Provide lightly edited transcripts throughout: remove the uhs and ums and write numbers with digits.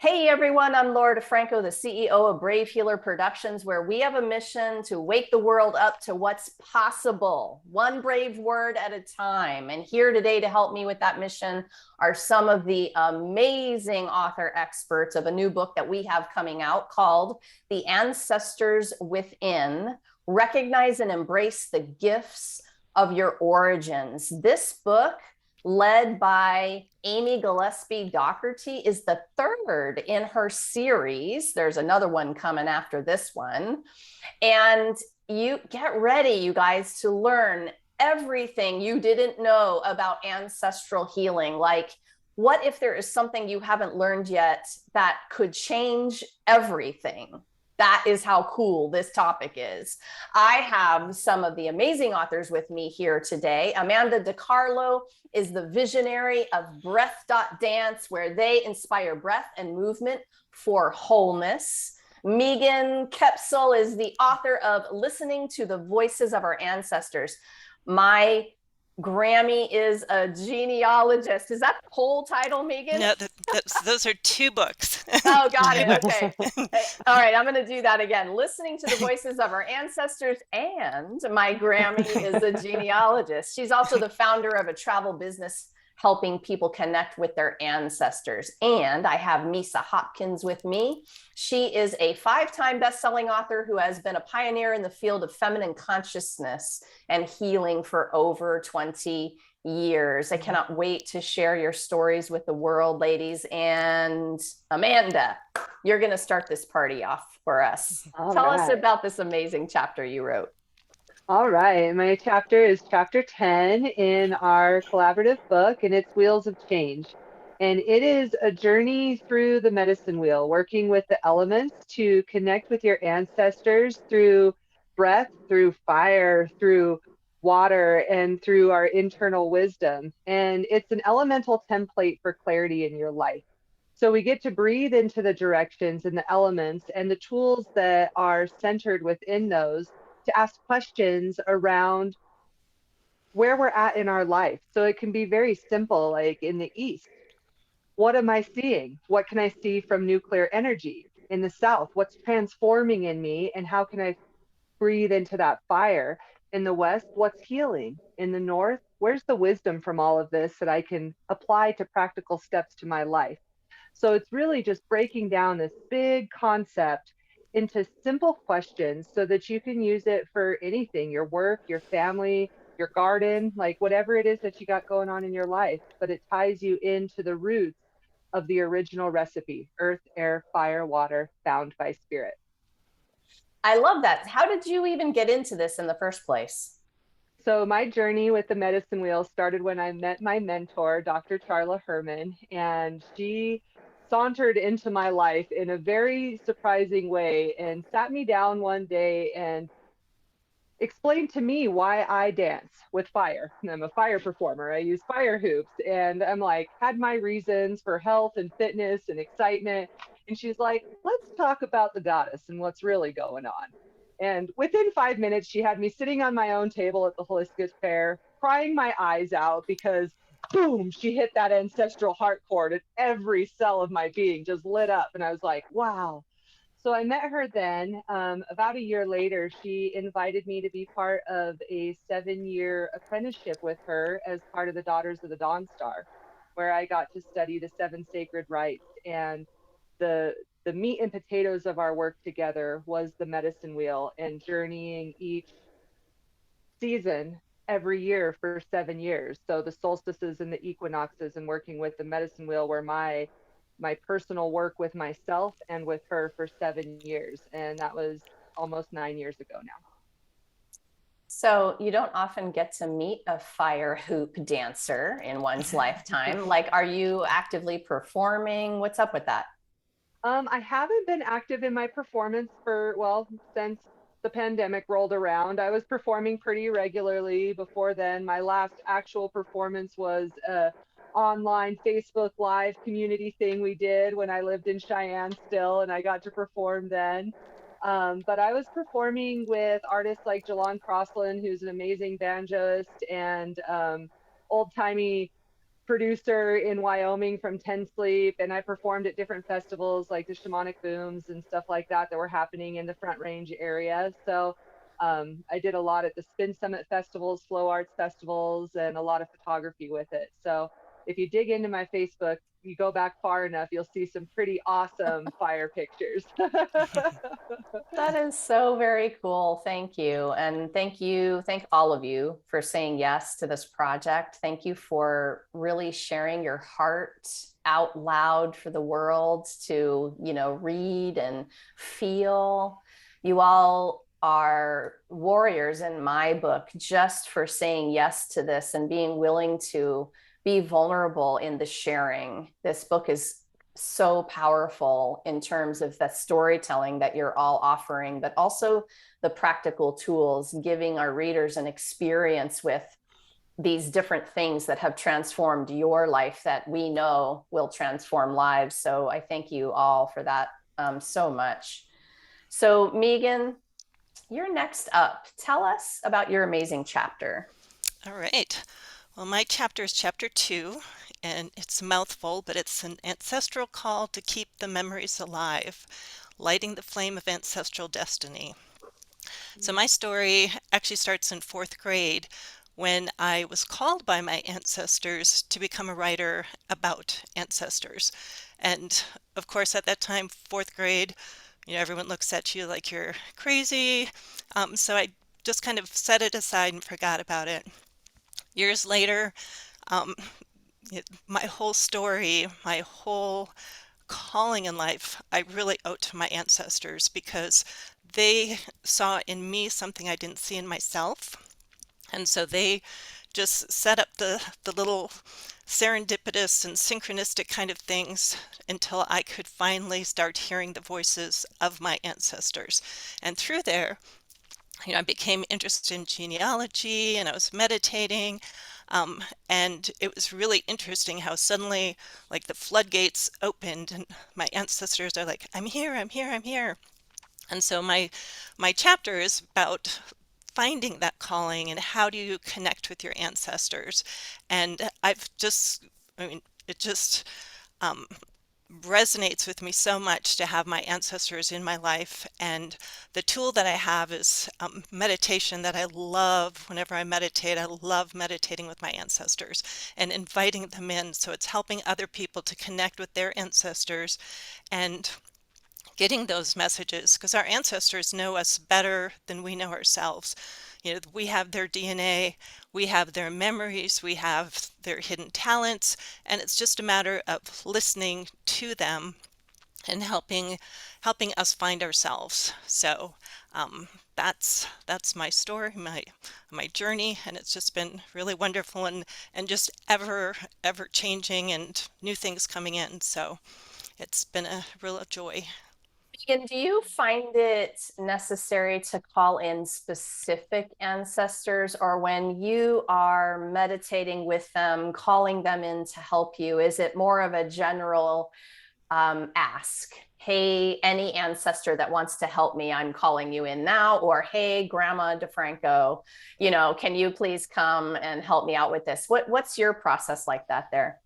Hey everyone, I'm Laura DeFranco, the CEO of Brave Healer Productions, where we have a mission to wake the world up to what's possible, one brave word at a time. And here today to help me with that mission are some of the amazing author experts of a new book that we have coming out called The Ancestors Within: Recognize and Embrace the Gifts of Your Origins. This book, led by Amy Gillespie Doughtery, is the third in her series. There's another one coming after this one. And you get ready, you guys, to learn everything you didn't know about ancestral healing. Like, what if there is something you haven't learned yet that could change everything? That is how cool this topic is. I have some of the amazing authors with me here today. Amanda DiCarlo is the visionary of Breath Dance, where they inspire breath and movement for wholeness. Megan Kepsel is the author of Listening to the Voices of Our Ancestors. My Grammie is a genealogist. Is that the whole title, Megan? No, those are two books. Oh, got it. Okay. All right. I'm going to do that again. Listening to the voices of our ancestors. And my Grammie is a genealogist. She's also the founder of a travel business helping people connect with their ancestors. And I have Misa Hopkins with me. She is a 5-time best-selling author who has been a pioneer in the field of feminine consciousness and healing for over 20 years. I cannot wait to share your stories with the world, ladies. And Amanda, you're going to start this party off for us. Tell us about this amazing chapter you wrote. All right. My chapter is chapter 10 in our collaborative book, and it's Wheels of Change. And it is a journey through the medicine wheel, working with the elements to connect with your ancestors through breath, through fire, through water, and through our internal wisdom. And it's an elemental template for clarity in your life. So we get to breathe into the directions and the elements and the tools that are centered within those to ask questions around where we're at in our life. So it can be very simple, like in the East, what am I seeing? What can I see from nuclear energy? In the South, what's transforming in me and how can I breathe into that fire? In the West, what's healing? In the North, where's the wisdom from all of this that I can apply to practical steps to my life? So it's really just breaking down this big concept into simple questions so that you can use it for anything, your work, your family, your garden, like whatever it is that you got going on in your life. But it ties you into the roots of the original recipe: earth, air, fire, water, bound by spirit. I love that. How did you even get into this in the first place? So my journey with the medicine wheel started when I met my mentor, Dr. Charla Herman, and she sauntered into my life in a very surprising way and sat me down one day and explained to me why I dance with fire. I'm a fire performer. I use fire hoops, and I'm like, had my reasons for health and fitness and excitement. And she's like, let's talk about the goddess and what's really going on. And within 5 minutes, she had me sitting on my own table at the Holistic Fair, crying my eyes out because boom, she hit that ancestral heart chord and every cell of my being just lit up. And I was like, wow. So I met her then. About a year later, she invited me to be part of a 7-year apprenticeship with her as part of the Daughters of the Dawn Star, where I got to study the 7 sacred rites. And the meat and potatoes of our work together was the medicine wheel and journeying each season every year for 7 years. So the solstices and the equinoxes, and working with the medicine wheel were my personal work with myself and with her for 7 years. And that was almost 9 years ago now. So you don't often get to meet a fire hoop dancer in one's lifetime. Like, are you actively performing? What's up with that? I haven't been active in my performance for, well, since the pandemic rolled around. I was performing pretty regularly before then. My last actual performance was a online Facebook Live community thing we did when I lived in Cheyenne still, and I got to perform then. But I was performing with artists like Jalon Crossland, who's an amazing banjoist and old-timey producer in Wyoming from 10 Sleep, and I performed at different festivals like the Shamanic Booms and stuff like that that were happening in the Front Range area. So I did a lot at the Spin Summit festivals, Flow Arts festivals, and a lot of photography with it. So if you dig into my Facebook, you go back far enough, you'll see some pretty awesome fire pictures. That is so very cool. Thank you. And thank all of you for saying yes to this project. Thank you for really sharing your heart out loud for the world to, read and feel. You all are warriors in my book just for saying yes to this and being willing to be vulnerable in the sharing. This book is so powerful in terms of the storytelling that you're all offering, but also the practical tools, giving our readers an experience with these different things that have transformed your life that we know will transform lives. So I thank you all for that so much. So Megan, you're next up. Tell us about your amazing chapter. All right. Well, my chapter is chapter 2, and it's a mouthful, but it's an ancestral call to keep the memories alive, lighting the flame of ancestral destiny. So my story actually starts in 4th grade when I was called by my ancestors to become a writer about ancestors. And of course, at that time, 4th grade, everyone looks at you like you're crazy. So I just kind of set it aside and forgot about it. Years later, um, my whole story, my whole calling in life, I really owe to my ancestors because they saw in me something I didn't see in myself. And so they just set up the little serendipitous and synchronistic kind of things until I could finally start hearing the voices of my ancestors. And through there, I became interested in genealogy and I was meditating. And it was really interesting how suddenly, like, the floodgates opened and my ancestors are like, I'm here, I'm here, I'm here. And so my chapter is about finding that calling and how do you connect with your ancestors. And it just um, resonates with me so much to have my ancestors in my life. And the tool that I have is meditation that I love. Whenever I meditate, I love meditating with my ancestors and inviting them in. So it's helping other people to connect with their ancestors and getting those messages because our ancestors know us better than we know ourselves. We have their DNA, we have their memories, we have their hidden talents, and it's just a matter of listening to them and helping us find ourselves. So that's my story, my journey, and it's just been really wonderful and just ever changing and new things coming in. So it's been a real joy. Megan, do you find it necessary to call in specific ancestors, or when you are meditating with them, calling them in to help you, is it more of a general ask? Hey, any ancestor that wants to help me, I'm calling you in now. Or, hey, Grandma DeFranco, can you please come and help me out with this? What's your process like that there?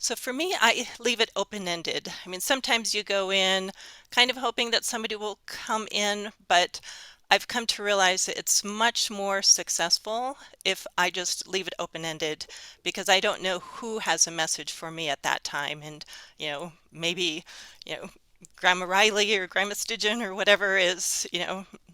So for me, I leave it open-ended. I mean, sometimes you go in kind of hoping that somebody will come in, but I've come to realize that it's much more successful if I just leave it open-ended because I don't know who has a message for me at that time. And, maybe, you know, Grandma Reilly or Grandma Stygian or whatever is,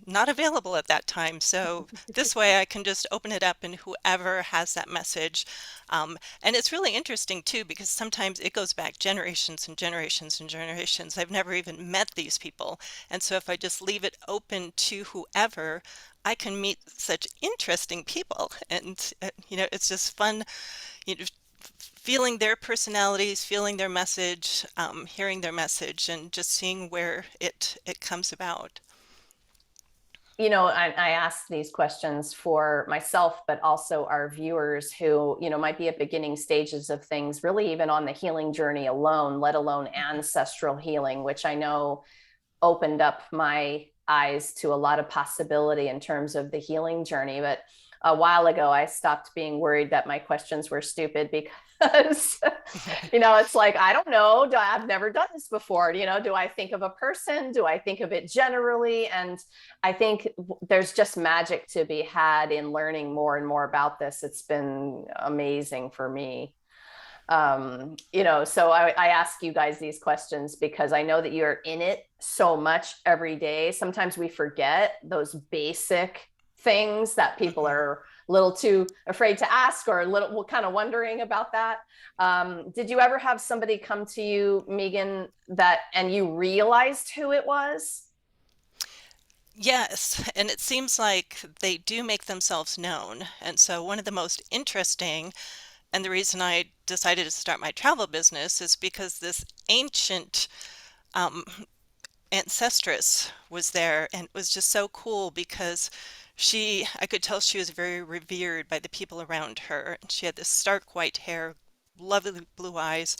not available at that time. So this way I can just open it up and whoever has that message. And it's really interesting too, because sometimes it goes back generations and generations and generations. I've never even met these people. And so if I just leave it open to whoever, I can meet such interesting people. And, it's just fun, you know, feeling their personalities, feeling their message, hearing their message, and just seeing where it comes about. I ask these questions for myself, but also our viewers who, might be at beginning stages of things, really even on the healing journey alone, let alone ancestral healing, which I know opened up my eyes to a lot of possibility in terms of the healing journey. But a while ago, I stopped being worried that my questions were stupid because, it's like, I don't know. I've never done this before. Do I think of a person? Do I think of it generally? And I think there's just magic to be had in learning more and more about this. It's been amazing for me. So I ask you guys these questions because I know that you're in it so much every day. Sometimes we forget those basic things that people are a little too afraid to ask or a little kind of wondering about that. Did you ever have somebody come to you, Megan, and you realized who it was? Yes, and it seems like they do make themselves known. And so one of the most interesting, and the reason I decided to start my travel business, is because this ancient um, ancestress was there, and it was just so cool because I could tell she was very revered by the people around her. And she had this stark white hair, lovely blue eyes,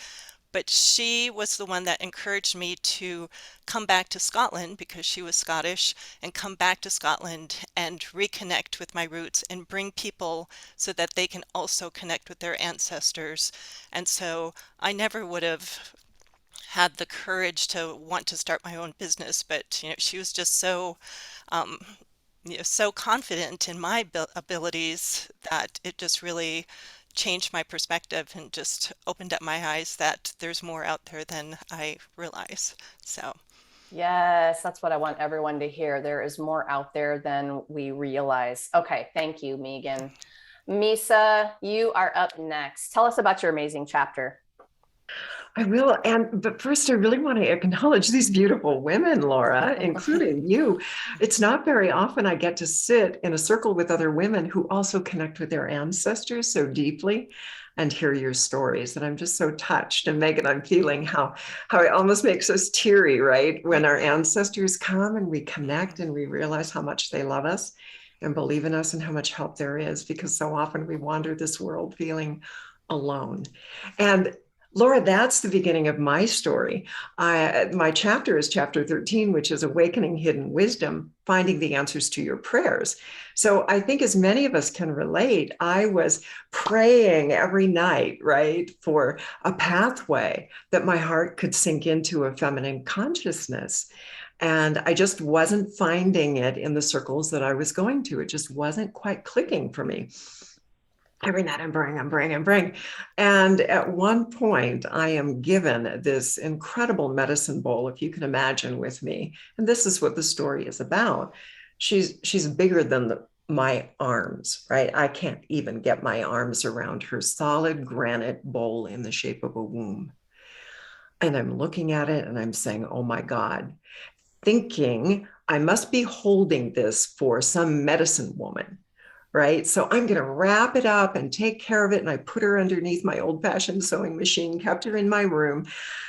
but she was the one that encouraged me to come back to Scotland because she was Scottish, and come back to Scotland and reconnect with my roots and bring people so that they can also connect with their ancestors. And so I never would have had the courage to want to start my own business, but she was just so um, so confident in my abilities that it just really changed my perspective and just opened up my eyes that there's more out there than I realize. So, Yes, that's what I want everyone to hear. There is more out there than we realize. Okay, thank you, Megan. Misa, you are up next. Tell us about your amazing chapter. I will. But first, I really want to acknowledge these beautiful women, Laura, including you. It's not very often I get to sit in a circle with other women who also connect with their ancestors so deeply and hear your stories. And I'm just so touched. And Megan, I'm feeling how it almost makes us teary, right? When our ancestors come and we connect and we realize how much they love us and believe in us and how much help there is, because so often we wander this world feeling alone. And Laura, that's the beginning of my story. My chapter is chapter 13, which is Awakening Hidden Wisdom, Finding the Answers to Your Prayers. So I think as many of us can relate, I was praying every night, right, for a pathway that my heart could sink into a feminine consciousness. And I just wasn't finding it in the circles that I was going to. It just wasn't quite clicking for me. Every night I'm praying. And at one point, I am given this incredible medicine bowl, if you can imagine with me. And this is what the story is about. She's bigger than my arms, right? I can't even get my arms around her solid granite bowl in the shape of a womb. And I'm looking at it and I'm saying, oh my God, thinking I must be holding this for some medicine woman. Right. So I'm going to wrap it up and take care of it. And I put her underneath my old fashioned sewing machine, kept her in my room.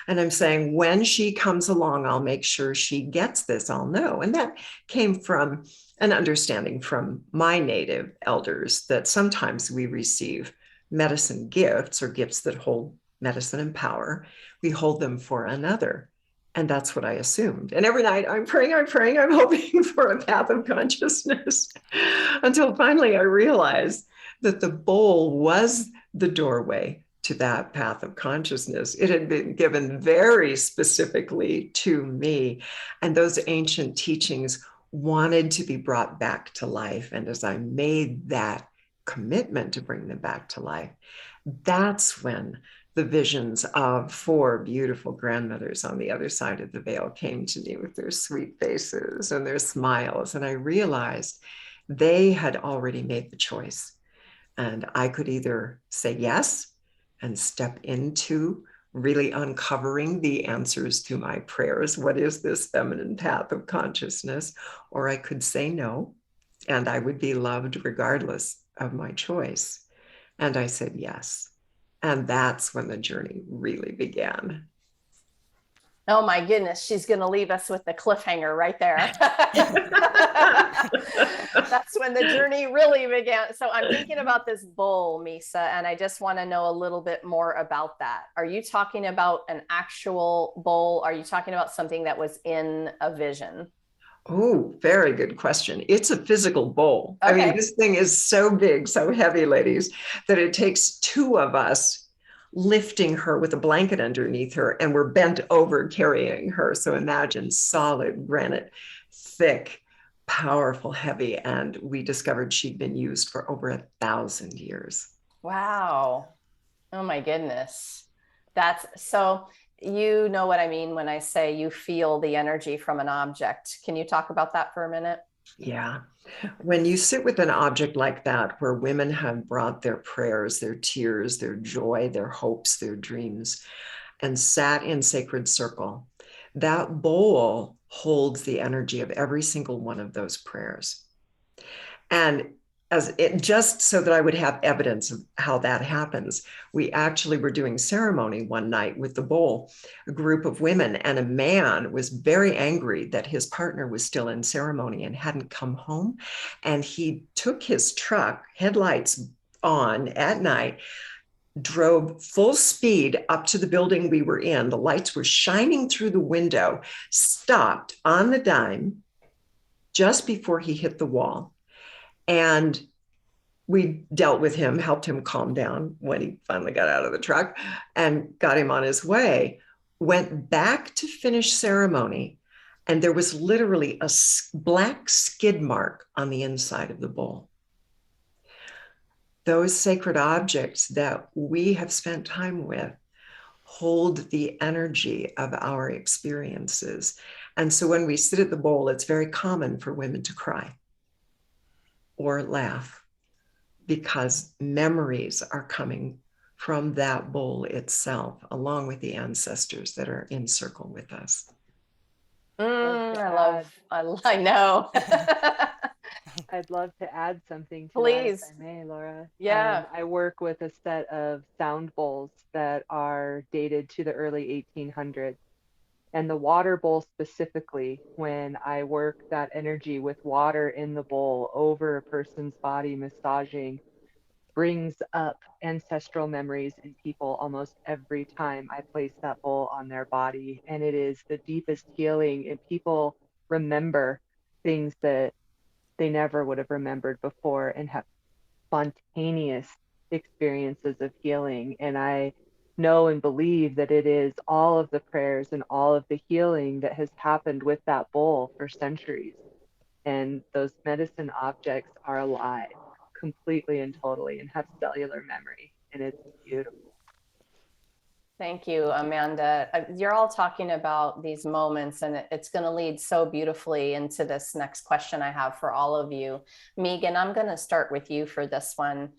And I'm saying, when she comes along, I'll make sure she gets this. I'll know. And that came from an understanding from my native elders that sometimes we receive medicine gifts or gifts that hold medicine and power. We hold them for another. And that's what I assumed. And every night I'm praying, I'm hoping for a path of consciousness until finally I realized that the bowl was the doorway to that path of consciousness. It had been given very specifically to me. And those ancient teachings wanted to be brought back to life. And as I made that commitment to bring them back to life, that's when the visions of four beautiful grandmothers on the other side of the veil came to me with their sweet faces and their smiles. And I realized they had already made the choice. And I could either say yes and step into really uncovering the answers to my prayers. What is this feminine path of consciousness? Or I could say no, and I would be loved regardless of my choice. And I said yes. And that's when the journey really began. Oh my goodness, she's going to leave us with the cliffhanger right there. That's when the journey really began. So I'm thinking about this bowl, Misa, and I just want to know a little bit more about that. Are you talking about an actual bowl? Are you talking about something that was in a vision? Oh, very good question. It's a physical bowl. I mean, Okay. this thing is so big, so heavy, ladies, that it takes two of us lifting her with a blanket underneath her, and we're bent over carrying her. So imagine solid granite, thick, powerful, heavy. And we discovered she'd been used for over 1,000 years. Wow. Oh my goodness. That's so, you know what I mean when I say you feel the energy from an object. Can you talk about that for a minute? Yeah. When you sit with an object like that, where women have brought their prayers, their tears, their joy, their hopes, their dreams, and sat in sacred circle, that bowl holds the energy of every single one of those prayers. And as it, just so that I would have evidence of how that happens, we actually were doing ceremony one night with the bowl, a group of women, and a man was very angry that his partner was still in ceremony and hadn't come home. And he took his truck, headlights on at night, drove full speed up to the building we were in. The lights were shining through the window, stopped on the dime just before he hit the wall. And we dealt with him, helped him calm down when he finally got out of the truck and got him on his way. Went back to finish ceremony, and there was literally a black skid mark on the inside of the bowl. Those sacred objects that we have spent time with hold the energy of our experiences. And so when we sit at the bowl, it's very common for women to cry or laugh, because memories are coming from that bowl itself, along with the ancestors that are in circle with us. I know. I'd love to add something to Please. that, if I may, Laura. Yeah. I work with a set of sound bowls that are dated to the early 1800s. And the water bowl specifically, when I work that energy with water in the bowl over a person's body, massaging, brings up ancestral memories in people almost every time I place that bowl on their body. And it is the deepest healing. And people remember things that they never would have remembered before and have spontaneous experiences of healing. And I know and believe that it is all of the prayers and all of the healing that has happened with that bowl for centuries. And those medicine objects are alive completely and totally and have cellular memory. And it's beautiful. Thank you, Amanda. You're all talking about these moments, and it's going to lead so beautifully into this next question I have for all of you. Megan, I'm going to start with you for this one.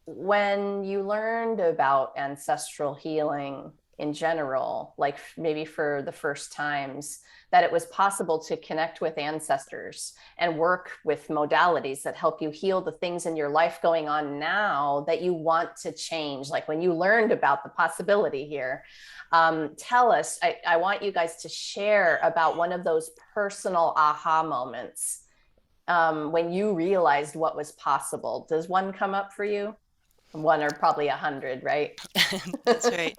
When you learned about ancestral healing in general, like maybe for the first times, that it was possible to connect with ancestors and work with modalities that help you heal the things in your life going on now that you want to change, like when you learned about the possibility here, tell us, I want you guys to share about one of those personal aha moments when you realized what was possible. Does one come up for you? One or probably 100, right? That's right.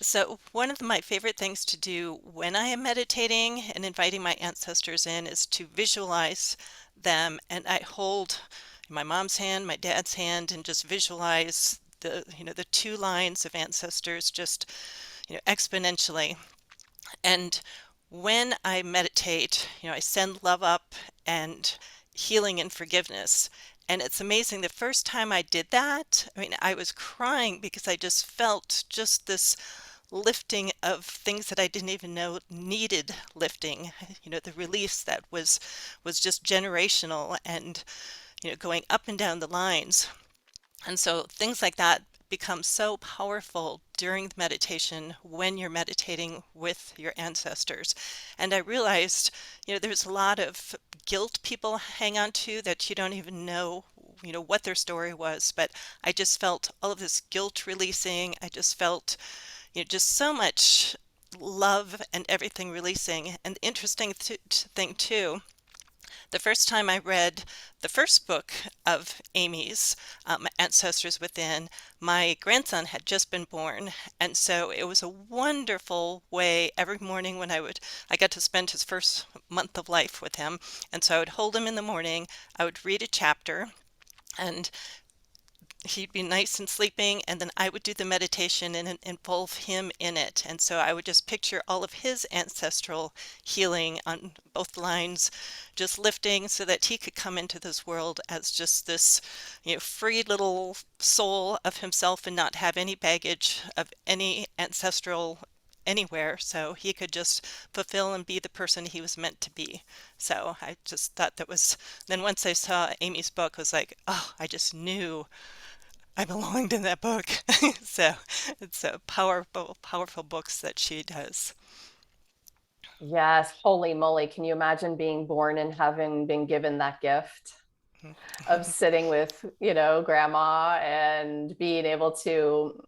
So one of my favorite things to do when I am meditating and inviting my ancestors in is to visualize them. And I hold my mom's hand, my dad's hand, and just visualize the two lines of ancestors just, exponentially. And when I meditate, I send love up and healing and forgiveness. And it's amazing. The first time I did that, I mean, I was crying because I just felt just this lifting of things that I didn't even know needed lifting. The release that was just generational and, going up and down the lines. And so things like that become so powerful during the meditation when you're meditating with your ancestors. And I realized, there's a lot of guilt people hang on to that you don't even know, what their story was. But I just felt all of this guilt releasing. I just felt, just so much love and everything releasing. And the interesting thing too, The first time I read the first book of Amy's, Ancestors Within, my grandson had just been born. And so it was a wonderful way every morning when I got to spend his first month of life with him. And so I would hold him in the morning, I would read a chapter, and he'd be nice and sleeping, and then I would do the meditation and involve him in it. And so I would just picture all of his ancestral healing on both lines, just lifting so that he could come into this world as just this, free little soul of himself and not have any baggage of any ancestral anywhere, so he could just fulfill and be the person he was meant to be. So I just thought that was, then once I saw Amy's book, I was like, oh, I just knew I belonged in that book. So it's a powerful, powerful books that she does. Yes, holy moly. Can you imagine being born and having been given that gift of sitting with, grandma and being able to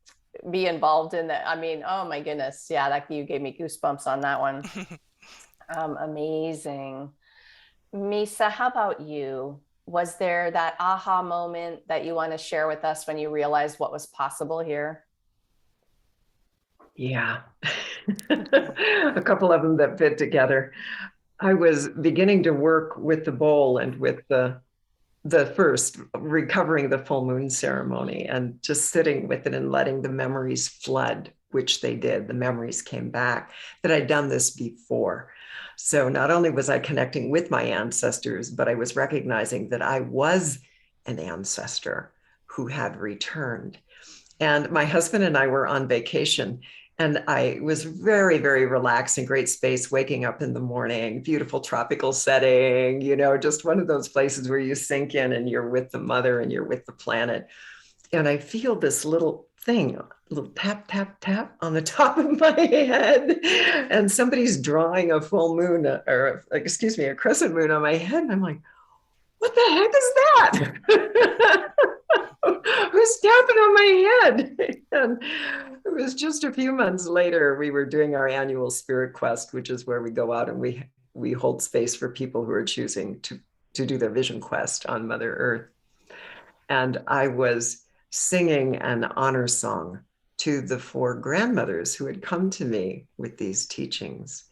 be involved in that? I mean, oh my goodness. Yeah, you gave me goosebumps on that one. Amazing. Misa, how about you? Was there that aha moment that you want to share with us when you realized what was possible here? Yeah, a couple of them that fit together. I was beginning to work with the bowl and with the first recovering the full moon ceremony and just sitting with it and letting the memories flood, which they did. The memories came back that I'd done this before. So not only was I connecting with my ancestors, but I was recognizing that I was an ancestor who had returned. And my husband and I were on vacation, and I was very, very relaxed in great space, waking up in the morning, beautiful tropical setting, just one of those places where you sink in and you're with the mother and you're with the planet. And I feel this little thing, a little tap, tap, tap on the top of my head. And somebody's drawing a full moon, or excuse me, a crescent moon on my head. And I'm like, what the heck is that? Who's tapping on my head? And it was just a few months later, we were doing our annual spirit quest, which is where we go out and we hold space for people who are choosing to do their vision quest on Mother Earth. And I was singing an honor song to the 4 grandmothers who had come to me with these teachings.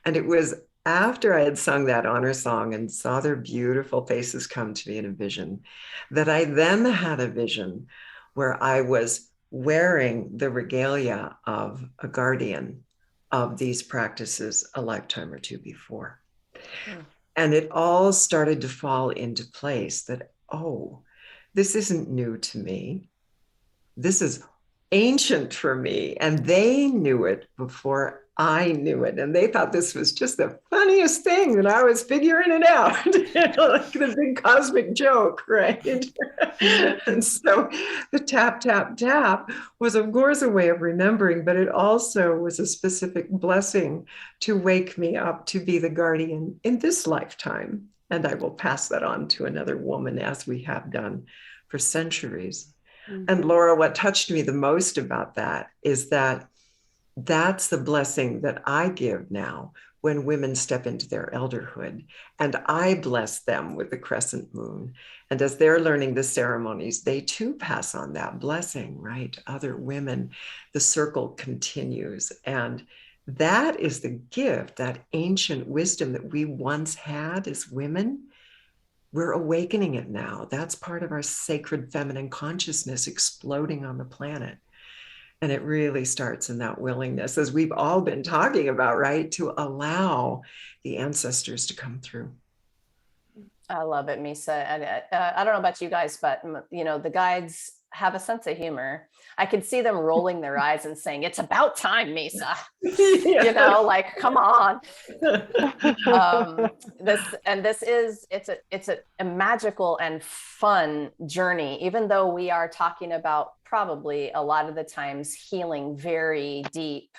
And it was after I had sung that honor song and saw their beautiful faces come to me in a vision that I then had a vision where I was wearing the regalia of a guardian of these practices a lifetime or two before. And it all started to fall into place that, oh, this isn't new to me. This is ancient for me. And they knew it before I knew it. And they thought this was just the funniest thing that I was figuring it out, like the big cosmic joke, right? And so the tap, tap, tap was, of course, a way of remembering, but it also was a specific blessing to wake me up to be the guardian in this lifetime. And I will pass that on to another woman, as we have done for centuries. Mm-hmm. And Laura, what touched me the most about that is that that's the blessing that I give now when women step into their elderhood. And I bless them with the crescent moon. And as they're learning the ceremonies, they too pass on that blessing, right? Other women, the circle continues. And that is the gift, that ancient wisdom that we once had as women. We're awakening it now. That's part of our sacred feminine consciousness exploding on the planet. And it really starts in that willingness, as we've all been talking about, right? To allow the ancestors to come through. I love it, Misa. And I don't know about you guys, but the guides have a sense of humor. I can see them rolling their eyes and saying, "It's about time, Misa." Yeah. Like, come on. It's a magical and fun journey, even though we are talking about probably a lot of the times healing very deep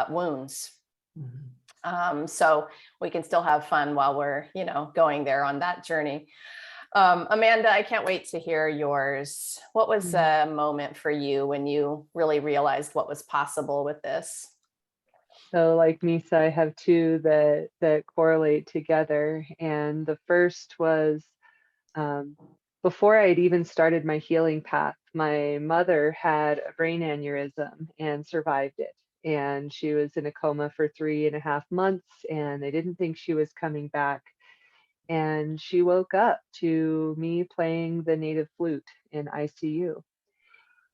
wounds. Mm-hmm. So we can still have fun while we're, going there on that journey. Amanda, I can't wait to hear yours. What was a moment for you when you really realized what was possible with this? So like Misa, I have two that correlate together. And the first was um, before I had even started my healing path, my mother had a brain aneurysm and survived it. And she was in a coma for 3.5 months, and they didn't think she was coming back. And she woke up to me playing the native flute in ICU.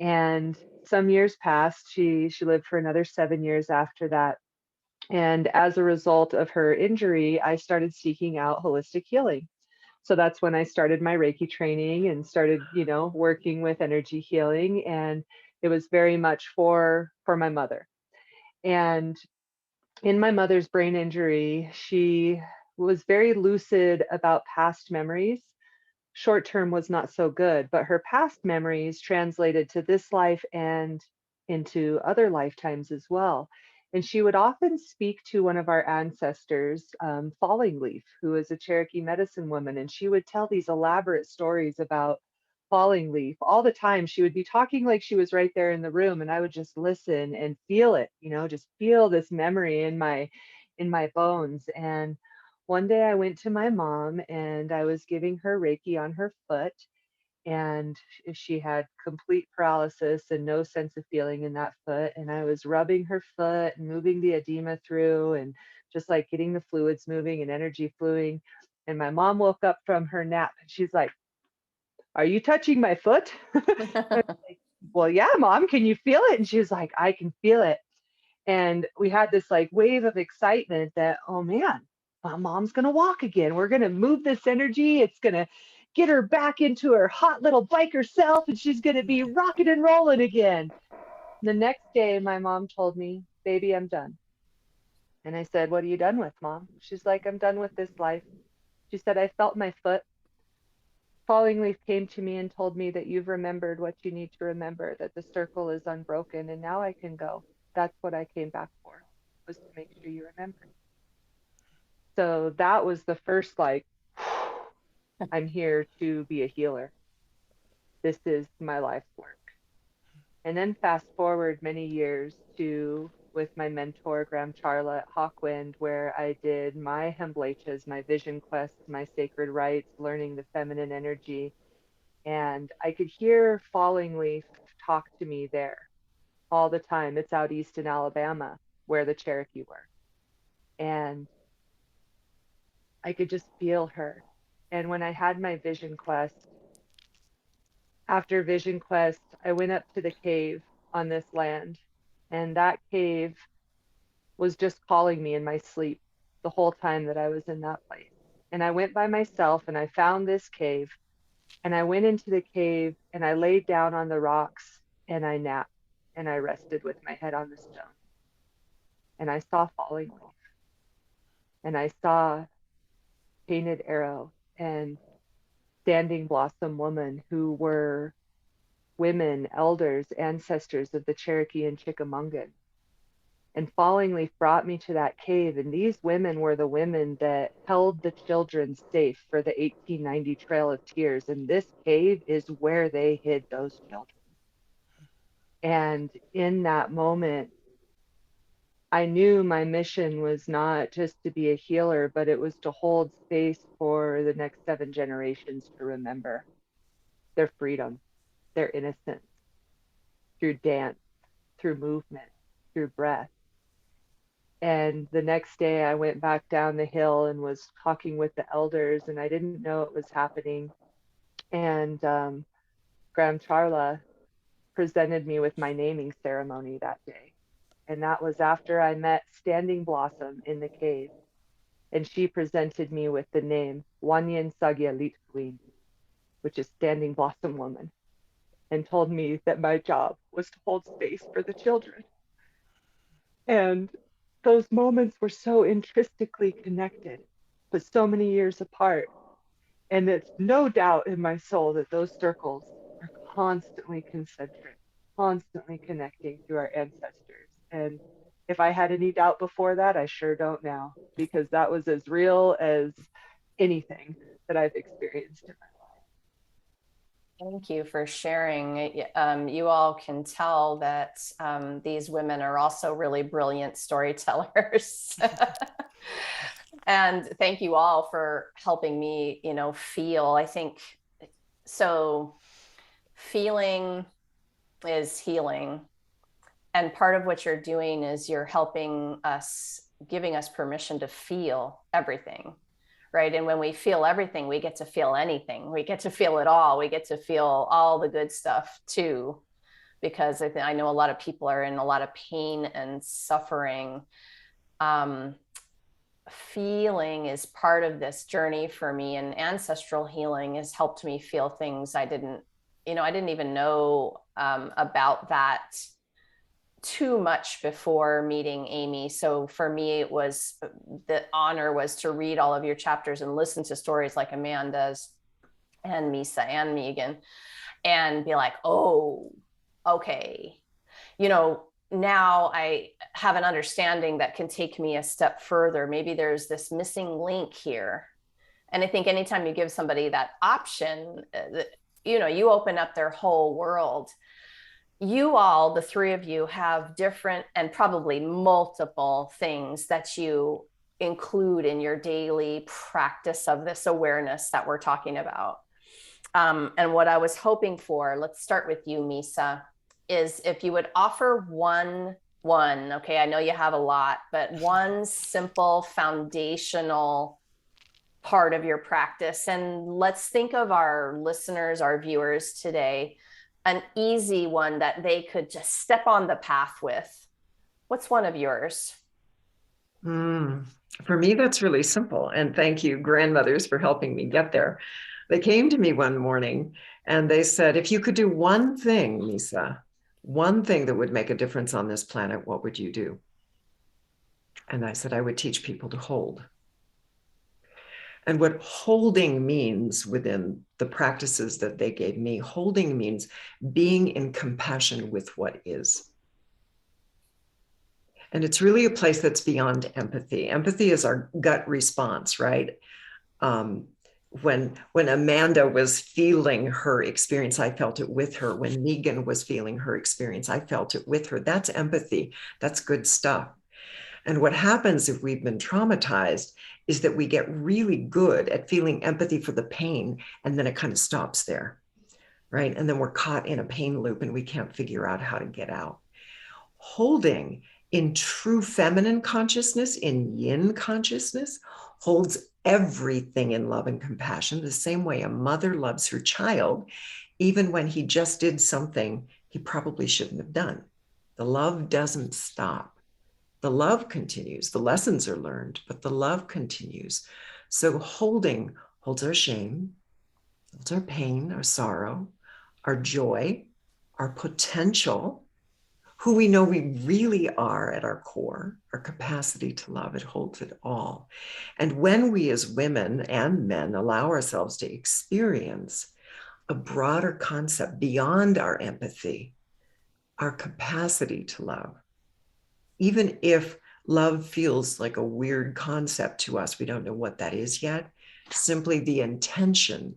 And some years passed. She lived for another 7 years after that. And as a result of her injury, I started seeking out holistic healing. So that's when I started my Reiki training and started, working with energy healing. And it was very much for my mother. And in my mother's brain injury, she was very lucid about past memories. Short term was not so good, but her past memories translated to this life and into other lifetimes as well. And she would often speak to one of our ancestors, Falling Leaf, who is a Cherokee medicine woman. And she would tell these elaborate stories about Falling Leaf all the time. She would be talking like she was right there in the room, and I would just listen and feel it, just feel this memory in my bones. And one day I went to my mom and I was giving her Reiki on her foot, and she had complete paralysis and no sense of feeling in that foot. And I was rubbing her foot and moving the edema through and just like getting the fluids moving and energy flowing. And my mom woke up from her nap and she's like, "Are you touching my foot?" I was like, "Well, yeah, mom, can you feel it?" And she was like, "I can feel it." And we had this like wave of excitement that, oh man, my mom's going to walk again. We're going to move this energy. It's going to get her back into her hot little biker self, and she's going to be rocking and rolling again. The next day, my mom told me, "Baby, I'm done." And I said, "What are you done with, mom?" She's like, "I'm done with this life." She said, "I felt my foot. Falling Leaf came to me and told me that you've remembered what you need to remember, that the circle is unbroken, and now I can go. That's what I came back for, was to make sure you remembered." So that was the first, like, I'm here to be a healer. This is my life's work. And then fast forward many years to with my mentor, Graham Charla at Hawkwind, where I did my Hemblachas, my vision quests, my sacred rites, learning the feminine energy. And I could hear Falling Leaf talk to me there all the time. It's out east in Alabama where the Cherokee were. And I could just feel her. And when I had my vision quest, after vision quest, I went up to the cave on this land. And that cave was just calling me in my sleep the whole time that I was in that place. And I went by myself and I found this cave. And I went into the cave and I laid down on the rocks and I napped and I rested with my head on the stone. And I saw Falling Leaf and I saw Painted Arrow and Standing Blossom Woman, who were women, elders, ancestors of the Cherokee and Chickamauga. And Falling Leaf brought me to that cave, and these women were the women that held the children safe for the 1890 Trail of Tears. And this cave is where they hid those children. And in that moment, I knew my mission was not just to be a healer, but it was to hold space for the next 7 generations to remember their freedom, their innocence, through dance, through movement, through breath. And the next day I went back down the hill and was talking with the elders, and I didn't know it was happening. And Graham Charla presented me with my naming ceremony that day. And that was after I met Standing Blossom in the cave. And she presented me with the name Wanyan Sagya Litqueen, which is Standing Blossom Woman, and told me that my job was to hold space for the children. And those moments were so intrinsically connected, but so many years apart. And it's no doubt in my soul that those circles are constantly concentric, constantly connecting through our ancestors. And if I had any doubt before that, I sure don't now, because that was as real as anything that I've experienced in my life. Thank you for sharing. You all can tell that these women are also really brilliant storytellers. And thank you all for helping me, feel. I think so. Feeling is healing. And part of what you're doing is you're helping us, giving us permission to feel everything. Right. And when we feel everything, we get to feel anything. We get to feel it all. We get to feel all the good stuff too, because I know a lot of people are in a lot of pain and suffering. Feeling is part of this journey for me, and ancestral healing has helped me feel things I didn't even know about that too much before meeting Amy. So for me, it was the honor was to read all of your chapters and listen to stories like Amanda's and Misa and Megan and be like, oh, okay. Now I have an understanding that can take me a step further. Maybe there's this missing link here. And I think anytime you give somebody that option, you open up their whole world. You all, the three of you, have different and probably multiple things that you include in your daily practice of this awareness that we're talking about. And what I was hoping for, let's start with you, Misa, is if you would offer one, okay, I know you have a lot, but one simple foundational part of your practice. And let's think of our listeners, our viewers today, an easy one that they could just step on the path with. What's one of yours? For me, that's really simple. And thank you, grandmothers, for helping me get there. They came to me one morning and they said, if you could do one thing, Misa, one thing that would make a difference on this planet, what would you do? And I said, I would teach people to hold. And what holding means within the practices that they gave me, holding means being in compassion with what is. And it's really a place that's beyond empathy. Empathy is our gut response, right? When Amanda was feeling her experience, I felt it with her. When Megan was feeling her experience, I felt it with her. That's empathy. That's good stuff. And what happens if we've been traumatized is that we get really good at feeling empathy for the pain, and then it kind of stops there, right? And then we're caught in a pain loop and we can't figure out how to get out. Holding in true feminine consciousness, in yin consciousness, holds everything in love and compassion, the same way a mother loves her child, even when he just did something he probably shouldn't have done. The love doesn't stop. The love continues. The lessons are learned, but the love continues. So holding holds our shame, holds our pain, our sorrow, our joy, our potential, who we know we really are at our core, our capacity to love. It holds it all. And when we as women and men allow ourselves to experience a broader concept beyond our empathy, our capacity to love, even if love feels like a weird concept to us, we don't know what that is yet, simply the intention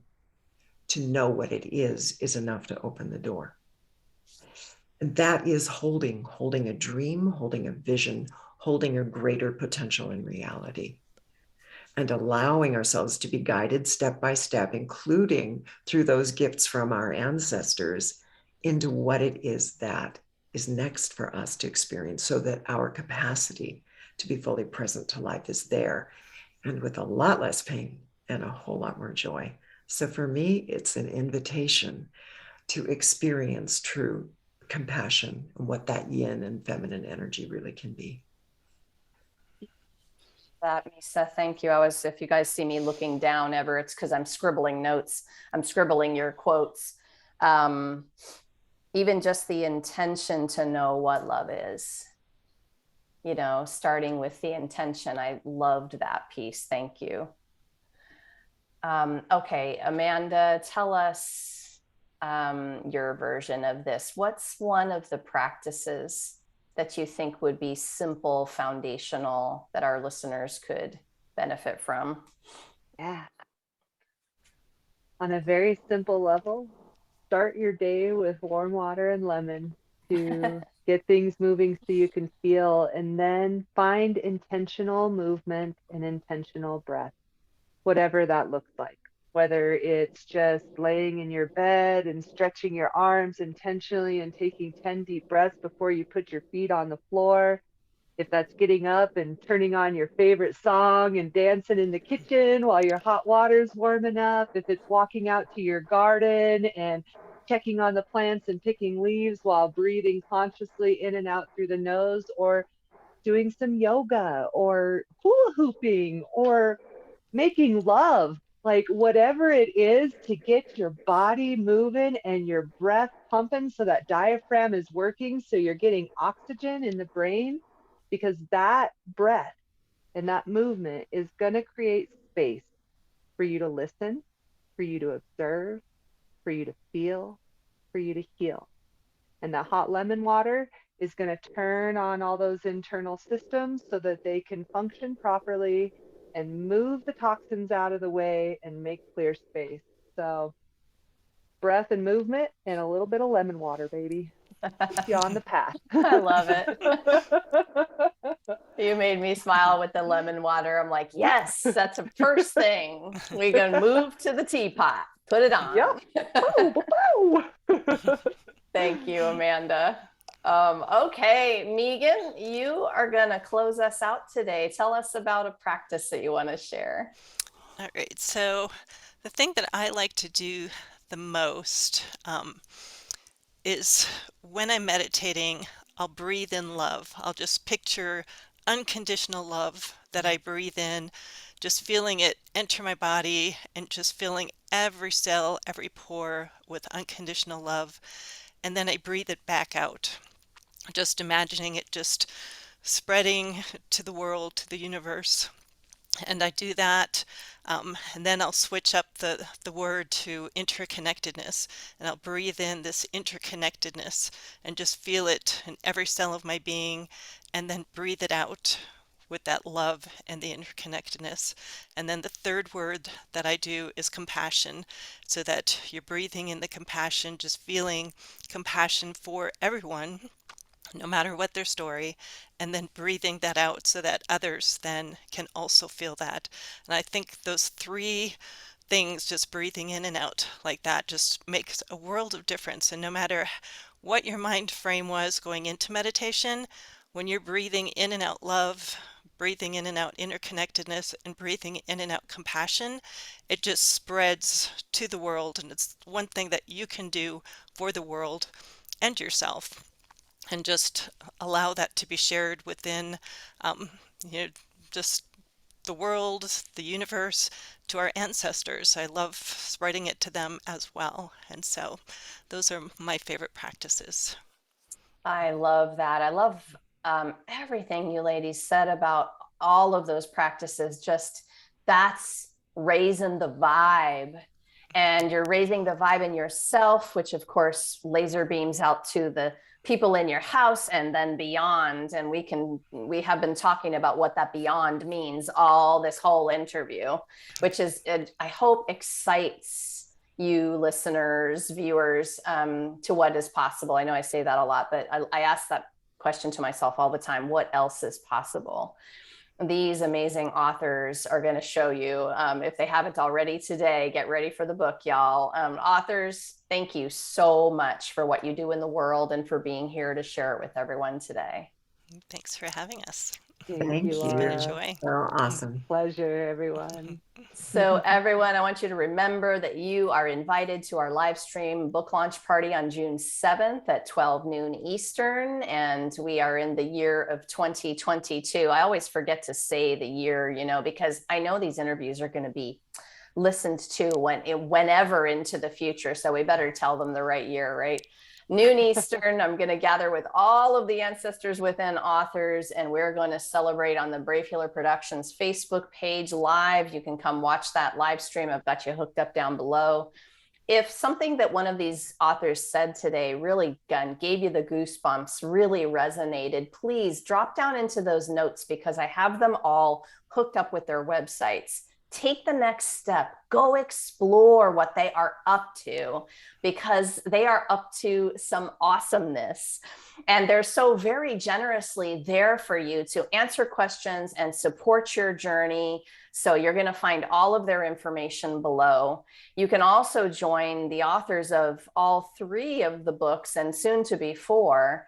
to know what it is enough to open the door. And that is holding a dream, holding a vision, holding a greater potential in reality, and allowing ourselves to be guided step by step, including through those gifts from our ancestors, into what it is that is next for us to experience, so that our capacity to be fully present to life is there, and with a lot less pain and a whole lot more joy. So for me, it's an invitation to experience true compassion and what that yin and feminine energy really can be. That, Misa, thank you. If you guys see me looking down ever, it's because I'm scribbling notes. I'm scribbling your quotes. Even just the intention to know what love is, starting with the intention. I loved that piece. Thank you. Okay, Amanda, tell us your version of this. What's one of the practices that you think would be simple, foundational, that our listeners could benefit from? Yeah. On a very simple level, start your day with warm water and lemon to get things moving so you can feel, and then find intentional movement and intentional breath, whatever that looks like. Whether it's just laying in your bed and stretching your arms intentionally and taking 10 deep breaths before you put your feet on the floor, if that's getting up and turning on your favorite song and dancing in the kitchen while your hot water's warming up, if it's walking out to your garden and checking on the plants and picking leaves while breathing consciously in and out through the nose, or doing some yoga or hula hooping or making love, like whatever it is to get your body moving and your breath pumping so that diaphragm is working, so you're getting oxygen in the brain, because that breath and that movement is going to create space for you to listen, for you to observe, for you to feel, for you to heal. And that hot lemon water is going to turn on all those internal systems so that they can function properly and move the toxins out of the way and make clear space. So breath and movement and a little bit of lemon water, baby. Keep you on the path. I love it. You made me smile with the lemon water. I'm like, yes, that's the first thing. We're going to move to the teapot. Put it on. Yep. Thank you, Amanda. Okay, Megan, you are going to close us out today. Tell us about a practice that you want to share. All right. So the thing that I like to do the most is when I'm meditating, I'll breathe in love. I'll just picture unconditional love that I breathe in, just feeling it enter my body and just filling every cell, every pore with unconditional love. And then I breathe it back out, just imagining it just spreading to the world, to the universe. And I do that, and then I'll switch up the word to interconnectedness, and I'll breathe in this interconnectedness and just feel it in every cell of my being, and then breathe it out with that love and the interconnectedness. And then the third word that I do is compassion, so that you're breathing in the compassion, just feeling compassion for everyone, no matter what their story, and then breathing that out so that others then can also feel that. And I think those three things, just breathing in and out like that, just makes a world of difference. And no matter what your mind frame was going into meditation, when you're breathing in and out love, breathing in and out interconnectedness, and breathing in and out compassion, it just spreads to the world. And it's one thing that you can do for the world and yourself, and just allow that to be shared within, just the world, the universe, to our ancestors. I love spreading it to them as well. And so those are my favorite practices. I love that. I love everything you ladies said about all of those practices. Just that's raising the vibe. And you're raising the vibe in yourself, which of course laser beams out to the people in your house and then beyond. And we have been talking about what that beyond means all this whole interview, which is, I hope, excites you listeners, viewers, to what is possible. I know I say that a lot, but I ask that question to myself all the time: what else is possible? These amazing authors are going to show you. If they haven't already today, get ready for the book, y'all. Authors, thank you so much for what you do in the world and for being here to share it with everyone today. Thanks for having us. Thank you. It's been a joy. So awesome. Pleasure, everyone. So everyone, I want you to remember that you are invited to our live stream book launch party on June 7th at 12 noon Eastern. And we are in the year of 2022. I always forget to say the year, because I know these interviews are going to be listened to whenever into the future. So we better tell them the right year, right? Noon Eastern, I'm going to gather with all of the Ancestors Within authors, and we're going to celebrate on the Brave Healer Productions Facebook page live. You can come watch that live stream. I've got you hooked up down below. If something that one of these authors said today really gave you the goosebumps, really resonated, please drop down into those notes, because I have them all hooked up with their websites. take the next step, go explore what they are up to, because they are up to some awesomeness. And they're so very generously there for you to answer questions and support your journey. So you're going to find all of their information below. You can also join the authors of all 3 of the books, and soon to be 4,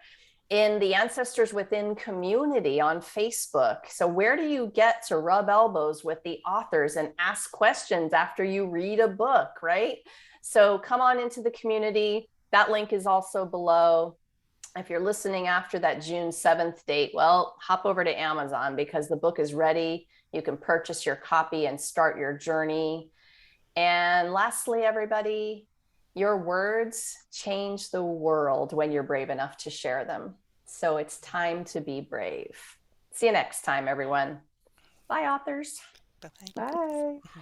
in the Ancestors Within community on Facebook. So where do you get to rub elbows with the authors and ask questions after you read a book, right? So come on into the community. That link is also below. If you're listening after that June 7th date, well, hop over to Amazon, because the book is ready. You can purchase your copy and start your journey. And lastly, everybody, your words change the world when you're brave enough to share them. So it's time to be brave. See you next time, everyone. Bye, authors. Bye-bye. Bye.